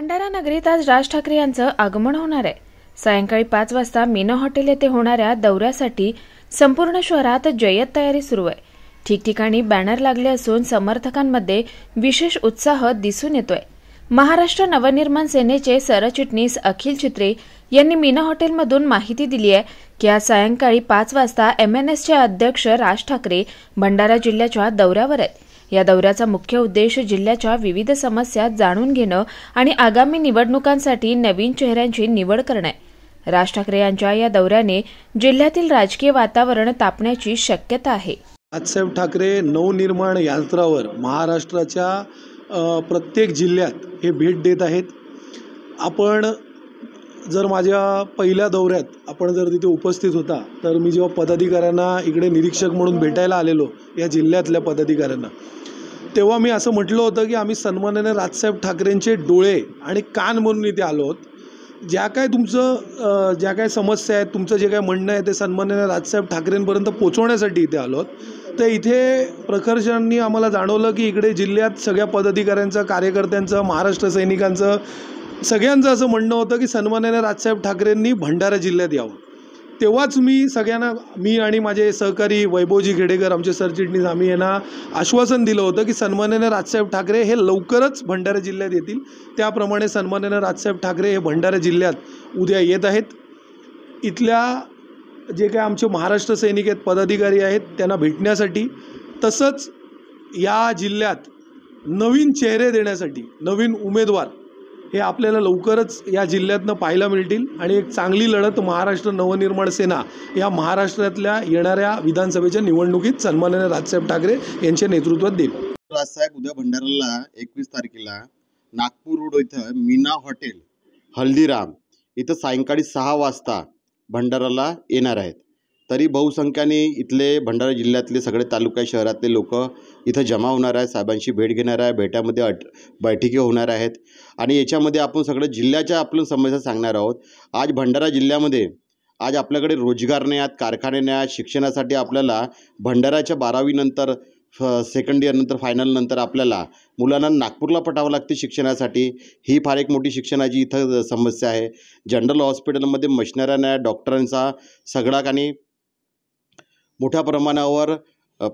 भंडारा नगरीत आज राज ठाकरे यांचं आगमन होणार आहे। सायंकाळी 5 वाजता मीना हॉटेल येथे होणाऱ्या दौऱ्यासाठी संपूर्ण शहरात जय्यत तयारी सुरू आहे। ठिकठिकाणी बॅनर लागले असून समर्थकांमध्ये विशेष उत्साह दिसून येतोय। महाराष्ट्र नवनिर्माण सेनेचे सरचिटणीस अखिल चित्रे यांनी मीना हॉटेलमधून माहिती दिली आहे की आज सायंकाळी 5 वाजता MNSचे अध्यक्ष राज ठाकरे भंडारा जिल्ह्याच्या दौऱ्यावर आहेत। या दौऱ्याचा मुख्य उद्देश जिल्ह्याच्या विविध समस्या जाणून घेणं आणि आगामी निवडणुकांसाठी नवीन चेहऱ्यांची निवड करणे आहे। राज ठाकरे यांच्या या दौऱ्याने जिल्ह्यातील राजकीय वातावरण तापण्याची शक्यता आहे। राजसाहेब ठाकरे नवनिर्माण यात्रावर महाराष्ट्राच्या प्रत्येक जिल्ह्यात हे भेट देत आहेत। आपण जर माझ्या पहिल्या दौऱ्यात आपण जर तिथे उपस्थित होता तर मी जेव्हा पदाधिकाऱ्यांना इकडे निरीक्षक म्हणून भेटायला आलेलो या जिल्ह्यातल्या पदाधिकाऱ्यांना, तेव्हा मी असं म्हटलं होतं की आम्ही सन्माननीय राजसाहेब ठाकरेंचे डोळे आणि कान म्हणून इथे आलो आहोत। ज्या काय समस्या आहेत, तुमचं जे काय म्हणणं आहे ते सन्माननीय राजसाहेब ठाकरेंपर्यंत पोहोचवण्यासाठी इथे आलो आहोत। तर इथे प्रखर्षांनी आम्हाला जाणवलं की इकडे जिल्ह्यात सगळ्या पदाधिकाऱ्यांचं, कार्यकर्त्यांचं, महाराष्ट्र सैनिकांचं, सगळ्यांचं असं म्हणणं होतं की सन्माननीय राजसाहेब ठाकरेंनी भंडारा जिल्ह्यात यावं। तेव्हाच मी सगळ्यांना, मी आणि माझे सहकारी वैभवजी घेडेकर आमचे सरचिटणीस, आम्ही यांना आश्वासन दिलं होतं की सन्माननीय राजसाहेब ठाकरे हे लवकरच भंडारा जिल्ह्यात येतील। त्याप्रमाणे सन्माननीय राजसाहेब ठाकरे हे भंडारा जिल्ह्यात उद्या येत आहेत। इथल्या जे काय आमचे महाराष्ट्र सैनिक आहेत, पदाधिकारी आहेत, त्यांना भेटण्यासाठी, तसंच या जिल्ह्यात नवीन चेहरे देण्यासाठी नवीन उमेदवार हे आपल्याला लवकरच या जिल्ह्यातनं पाहायला मिळतील आणि एक चांगली लढत महाराष्ट्र नवनिर्माण सेना या महाराष्ट्रातल्या येणाऱ्या विधानसभेच्या निवडणुकीत सन्माननीय राजसाहेब ठाकरे यांच्या नेतृत्वात देईल। राजसाहेब उद्या भंडाराला 21 तारखेला नागपूर रोड इथं मीना हॉटेल हल्दीराम इथं सायंकाळी 6 वाजता भंडाराला येणार आहेत। तरी बहुसंख्याने इथले भंडारा जिल्ह्यातले सगळे तालुका शहरातले लोक इथं जमा होणार आहेत, साहेबांची भेट घेणार आहे, भेटामध्ये बैठकी होणार आहेत आणि याच्यामध्ये आपण सगळं जिल्ह्याच्या आपल्या समस्या सांगणार आहोत। आज भंडारा जिल्ह्यामध्ये आज आपल्याकडे रोजगार नाही आहेत, कारखाने नाही आहेत, शिक्षणासाठी आपल्याला भंडाराच्या 12वी नंतर सेकंड इयर नंतर फायनल नंतर आपल्याला मुलांना नागपूरला पाठवावं लागते शिक्षणासाठी। ही फार एक मोठी शिक्षणाची इथं समस्या आहे। जनरल हॉस्पिटलमध्ये मशिनऱ्या नाही, डॉक्टरांचा सगळा आणि मोठ्या प्रमाणावर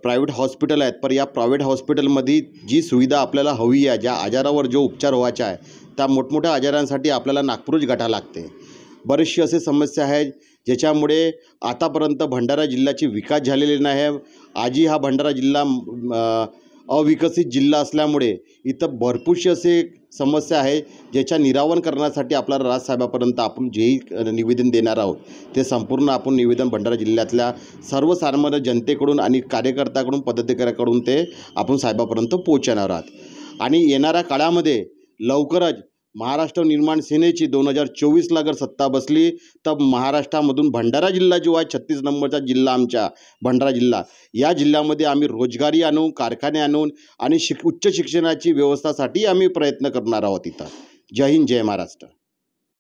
प्रायव्हेट हॉस्पिटल आहेत, पण या प्रायव्हेट हॉस्पिटलमध्ये जी सुविधा आपल्याला हवी आहे, ज्या आजारावर जो उपचार व्हायचा आहे त्या मोठमोठ्या आजारांसाठी आपल्याला नागपूरच गाठा लागते। बरेचसे असे समस्या आहेत ज्याच्यामुळे आतापर्यंत भंडारा जिल्ह्याची विकास झालेली नाही। आजही हा भंडारा जिल्हा अविकसित जिल्हा असल्यामुळे इथं भरपूरसे असे समस्या आहे ज्याच्या निरावण करण्यासाठी आपल्याला राजसाहेबापर्यंत आपण जेही निवेदन देणार आहोत ते संपूर्ण आपण निवेदन भंडारा जिल्ह्यातल्या सर्वसामान्य जनतेकडून आणि कार्यकर्त्याकडून, पदाधिकाऱ्याकडून ते आपण साहेबापर्यंत पोहोचणार आहोत। आणि येणाऱ्या काळामध्ये लवकरच महाराष्ट्र निर्माण सेनेची 2024ला जर सत्ता बसली तर महाराष्ट्रामधून भंडारा जिल्हा जो आहे 36 नंबरचा जिल्हा आमचा भंडारा जिल्हा, या जिल्ह्यामध्ये आम्ही रोजगारी आणून, कारखाने आणून आणि उच्च शिक्षणाची व्यवस्थासाठी आम्ही प्रयत्न करणार आहोत इथं। जय हिंद, जय महाराष्ट्र।